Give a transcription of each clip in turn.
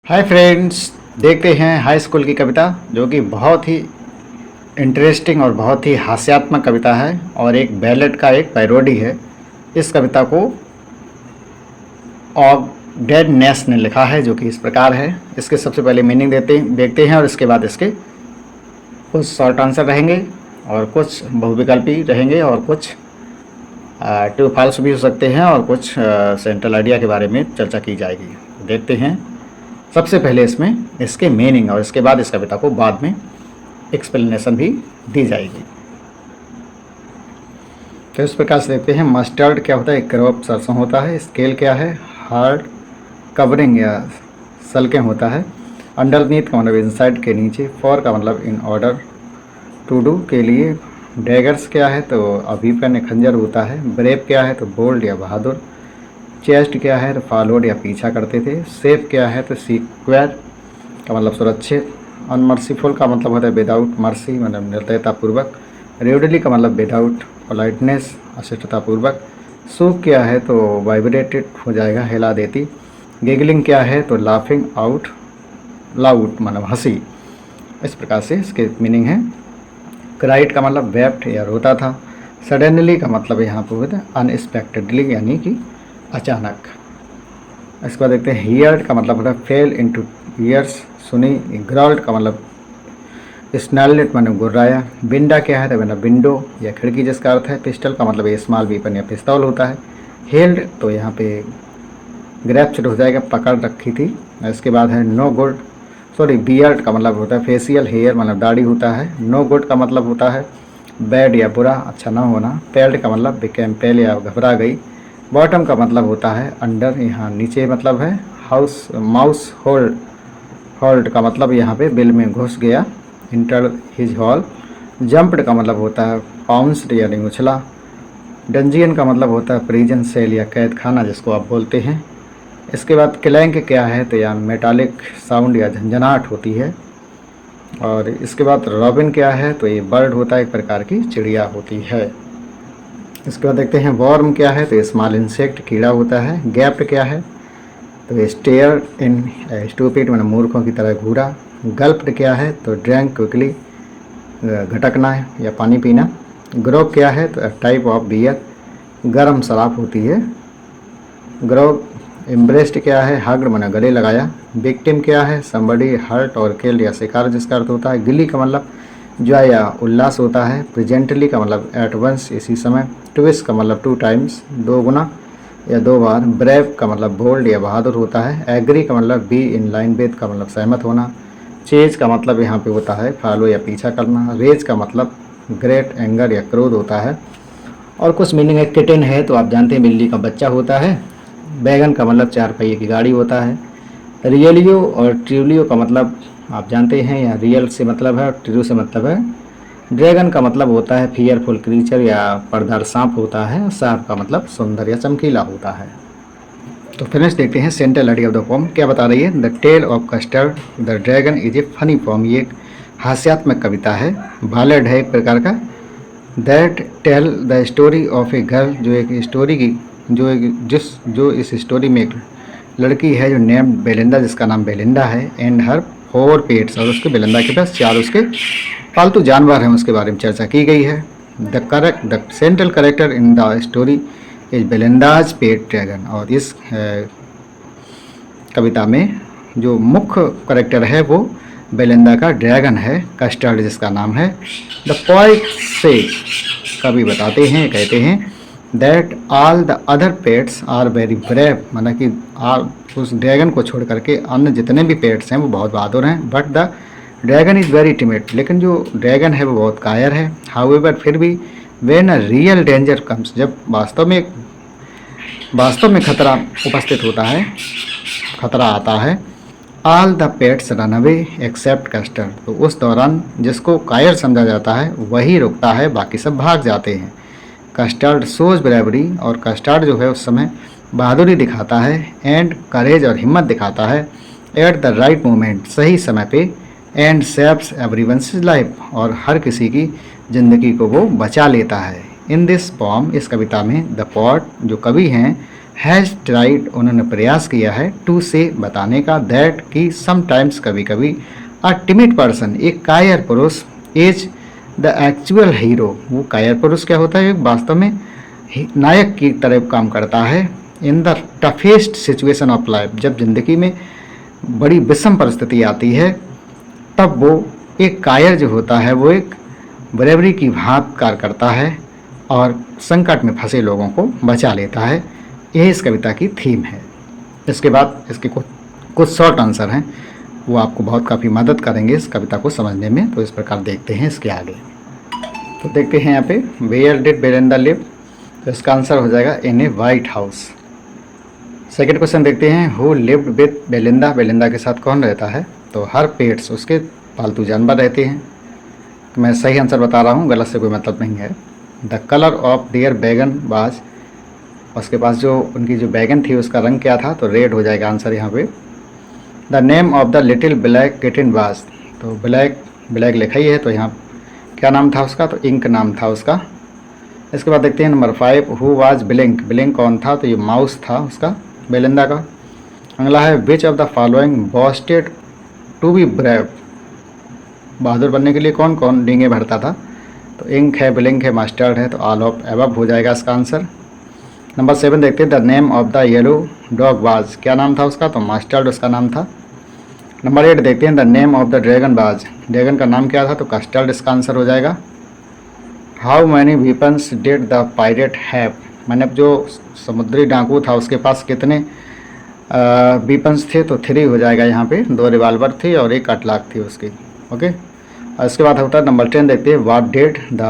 Hi friends, देखते हैं high school की कविता जो कि बहुत ही इंटरेस्टिंग और बहुत ही हास्यात्मक कविता है और एक बैलेट का एक पैरोडी है। इस कविता को ऑग डेड नेस ने लिखा है जो कि इस प्रकार है। इसके सबसे पहले मीनिंग देखते हैं और इसके बाद इसके कुछ शॉर्ट आंसर रहेंगे और कुछ बहुविकल्पी रहेंगे और कुछ ट्रू फॉल्स भी हो सकते हैं और कुछ सेंट्रल आइडिया के बारे में चर्चा की जाएगी। देखते हैं सबसे पहले इसमें इसके मीनिंग और इसके बाद इस कविता को बाद में एक्सप्लेनेशन भी दी जाएगी। तो इस प्रकार से देखते हैं। मस्टर्ड क्या होता है? एक क्रॉप सरसों होता है। स्केल क्या है? हार्ड कवरिंग या सल्के होता है। अंडरनीथ का मतलब इनसाइड के नीचे। फॉर का मतलब इन ऑर्डर। टू डू के लिए। डैगर्स क्या है? तो अभिपन या खंजर होता है। ब्रेव क्या है? तो बोल्ड या बहादुर। चेस्ट क्या है? तो फॉलोड या पीछा करते थे। सेफ क्या है? तो सिक्योर का मतलब सुरक्षित। अनमर्सीफुल का मतलब होता है विदाउट मर्सी मतलब निर्दयतापूर्वक। रेवडली का मतलब विदाउट पोलाइटनेस अशिष्टतापूर्वक। सूप क्या है? तो वाइब्रेटेड हो जाएगा, हिला देती। गिगलिंग क्या है? तो लाफिंग आउट लाउड मतलब हंसी। इस प्रकार से इसके मीनिंग है। क्राइट का मतलब वेप्ट या रोता था। सडनली का मतलब यहाँ पर होता है अनएक्सपेक्टेडली यानी कि अचानक। इसके बाद देखते हैं। हियर्ड का मतलब होता है फेल इनटू ईयर्स सुनी। ग्रॉल्ड का मतलब स्नेल्ड मतलब गुर्राया। विंडा क्या है? तो मतलब विंडो या खिड़की जिसका अर्थ है। पिस्टल का मतलब स्मॉल वीपन या पिस्तौल होता है। हेल्ड तो यहाँ पे ग्रैप्चर हो जाएगा, पकड़ रखी थी। इसके बाद है नो गुड बियर्ड का मतलब होता है फेसियल हेयर मतलब दाढ़ी होता है। नो गुड का मतलब होता है बैड या बुरा, अच्छा ना होना। पेल्ड का मतलब बिकेम पेल या घबरा गई। बॉटम का मतलब होता है अंडर, यहाँ नीचे मतलब है। हाउस माउस होल्ड का मतलब यहाँ पे बिल में घुस गया। Inter his hall. जंप्ड का मतलब होता है पाउंस्ड यानी उछला। डंजियन का मतलब होता है प्रिजन सेल या कैद खाना जिसको आप बोलते हैं। इसके बाद क्लैंक क्या है? तो यहाँ मेटालिक साउंड या झंझनाहट होती है। और इसके बाद रॉबिन क्या है? तो ये बर्ड होता है, एक प्रकार की चिड़िया होती है। इसके बाद देखते हैं वर्म क्या है? तो स्मॉल इंसेक्ट कीड़ा होता है। गैप्ड क्या है? तो स्टेयर इन स्टूपिड मतलब मूर्खों की तरह घूरा। गल्प्ड क्या है? तो ड्रैंक क्विकली घटकना या पानी पीना। ग्रोक क्या है? तो टाइप ऑफ बियर, गर्म शराब होती है ग्रोक। एम्ब्रेस्ड क्या है? हग्ड मना गले लगाया। विक्टिम क्या है? समबडी हर्ट और किल्ड या शिकार जिसका अर्थ होता है। गिली का मतलब जॉय या उल्लास होता है। प्रेजेंटली का मतलब एट वंस इसी समय। ट्विस्ट का मतलब टू टाइम्स दो गुना या दो बार। ब्रेव का मतलब बोल्ड या बहादुर होता है। एग्री का मतलब बी इन लाइन विद का मतलब सहमत होना। चेज का मतलब यहाँ पे होता है फॉलो या पीछा करना। रेज का मतलब ग्रेट एंगर या क्रोध होता है। और कुछ मीनिंग है। किटन है तो आप जानते हैं बिल्ली का बच्चा होता है। बैगन का मतलब चार पहिए की गाड़ी होता है। रियलियो और ट्रूलियो का मतलब आप जानते हैं, या रियल से मतलब है और ट्रू से मतलब है। ड्रैगन का मतलब होता है फियरफुल क्रीचर या पर्दार सांप होता है। सांप का मतलब सुंदर या चमकीला होता है। तो फिनिश देखते हैं central idea of the poem क्या बता रही है। The tale of custard the dragon is a funny poem. ये एक हास्यात्मक कविता है, बालेड है एक प्रकार का। That tell the story of a girl जो एक स्टोरी की जो इस स्टोरी में एक लड़की है जो नेम बेलिंडा जिसका नाम बेलिंडा है। एंड हर 4 पेट्स और उसके बेलिंडा के पास 4 उसके पालतू जानवर हैं, उसके बारे में चर्चा की गई है। The central character in the story is Belinda's pet dragon. और इस कविता में जो मुख्य करेक्टर है वो बेलिंदा का ड्रैगन है, कस्टर्ड जिसका नाम है। द पोइट से कवि बताते हैं, कहते हैं that all the other pets are very brave, माना कि उस ड्रैगन को छोड़ करके अन्य जितने भी पेट्स हैं वो बहुत बहादुर हैं। But the dragon is very timid, लेकिन जो ड्रैगन है वो बहुत कायर है। हाउएवर फिर भी when a real danger comes, जब वास्तव में खतरा उपस्थित होता है, खतरा आता है। All the pets run away except custard, तो उस दौरान जिसको कायर समझा जाता है वही रुकता है, बाकी सब भाग जाते हैं। कस्टर्ड शोज ब्रेवरी, और कस्टर्ड जो है उस समय बहादुरी दिखाता है। एंड करेज और हिम्मत दिखाता है। एट द राइट मोमेंट, सही समय पे। एंड सेव्स एवरीवन्स लाइफ, और हर किसी की ज़िंदगी को वो बचा लेता है। इन दिस पॉम, इस कविता में द पॉट जो कवि हैं हैज़ ट्राइड उन्होंने प्रयास किया है, टू से बताने का, दैट कि समटाइम्स कभी कभी, अ टिमिड पर्सन एक कायर पुरुष, इज द एक्चुअल हीरो वो कायर पुरुष क्या होता है, वास्तव में नायक की तरह काम करता है, in the toughest situation of life जब जिंदगी में बड़ी विषम परिस्थिति आती है तब वो एक कायर जो होता है वो एक ब्रेवरी की भांति कार्य करता है और संकट में फंसे लोगों को बचा लेता है। यही इस कविता की थीम है। इसके बाद इसके कुछ शॉर्ट आंसर हैं, वो आपको बहुत काफ़ी मदद करेंगे इस कविता को समझने में। तो इस प्रकार देखते हैं इसके आगे। तो देखते हैं यहाँ पे, वेयर डिड बेलिंदा लिव, तो इसका आंसर हो जाएगा इन ए वाइट हाउस। सेकेंड क्वेश्चन देखते हैं, who lived with Belinda, Belinda के साथ कौन रहता है, तो हर पेट्स उसके पालतू जानवर रहते हैं। तो मैं सही आंसर बता रहा हूँ, गलत से कोई मतलब नहीं है। द कलर ऑफ देयर बैगन वाज, उसके पास जो उनकी जो बैगन थी उसका रंग क्या था, तो रेड हो जाएगा आंसर यहाँ पे। The name of the little black kitten was, तो ब्लैक ब्लैक लिखा ही है तो यहाँ क्या नाम था उसका, तो इंक नाम था उसका। इसके बाद देखते हैं number 5, who was blink, blink कौन था, तो ये माउस था उसका बेलिंदा का। अगला है, which of the following boasted to be brave, बहादुर बनने के लिए कौन कौन डींगे भरता था, तो इंक है, ब्लिंक है, मस्टर्ड है, तो ऑल ऑफ एबव हो जाएगा इसका आंसर। नंबर 7 देखते हैं, the name of the yellow dog was, क्या नाम था उसका, तो मस्टर्ड उसका नाम था। नंबर 8 देखते हैं, the name of the dragon was, dragon का नाम क्या था, तो कस्टर्ड इसका आंसर हो जाएगा। How many weapons did the pirate have, मैंने जो समुद्री डाकू था उसके पास कितने वीपन्स थे, तो 3 हो जाएगा यहाँ पे, 2 रिवाल्वर थी और 1 कटलाक थी उसकी। ओके, और इसके बाद होता है नंबर 10 देखते हैं, what did the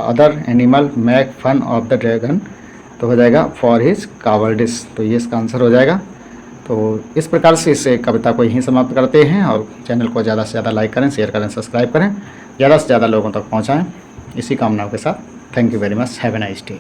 other animal make fun of the dragon, तो हो जाएगा फॉर हिज कावर्डिस, तो ये इसका आंसर हो जाएगा। तो इस प्रकार से इस कविता को यहीं समाप्त करते हैं और चैनल को ज़्यादा से ज़्यादा लाइक करें, शेयर करें, सब्सक्राइब करें, ज़्यादा से ज़्यादा लोगों तक पहुँचाएँ, इसी कामनाओं के साथ। Thank you very much, have a nice day.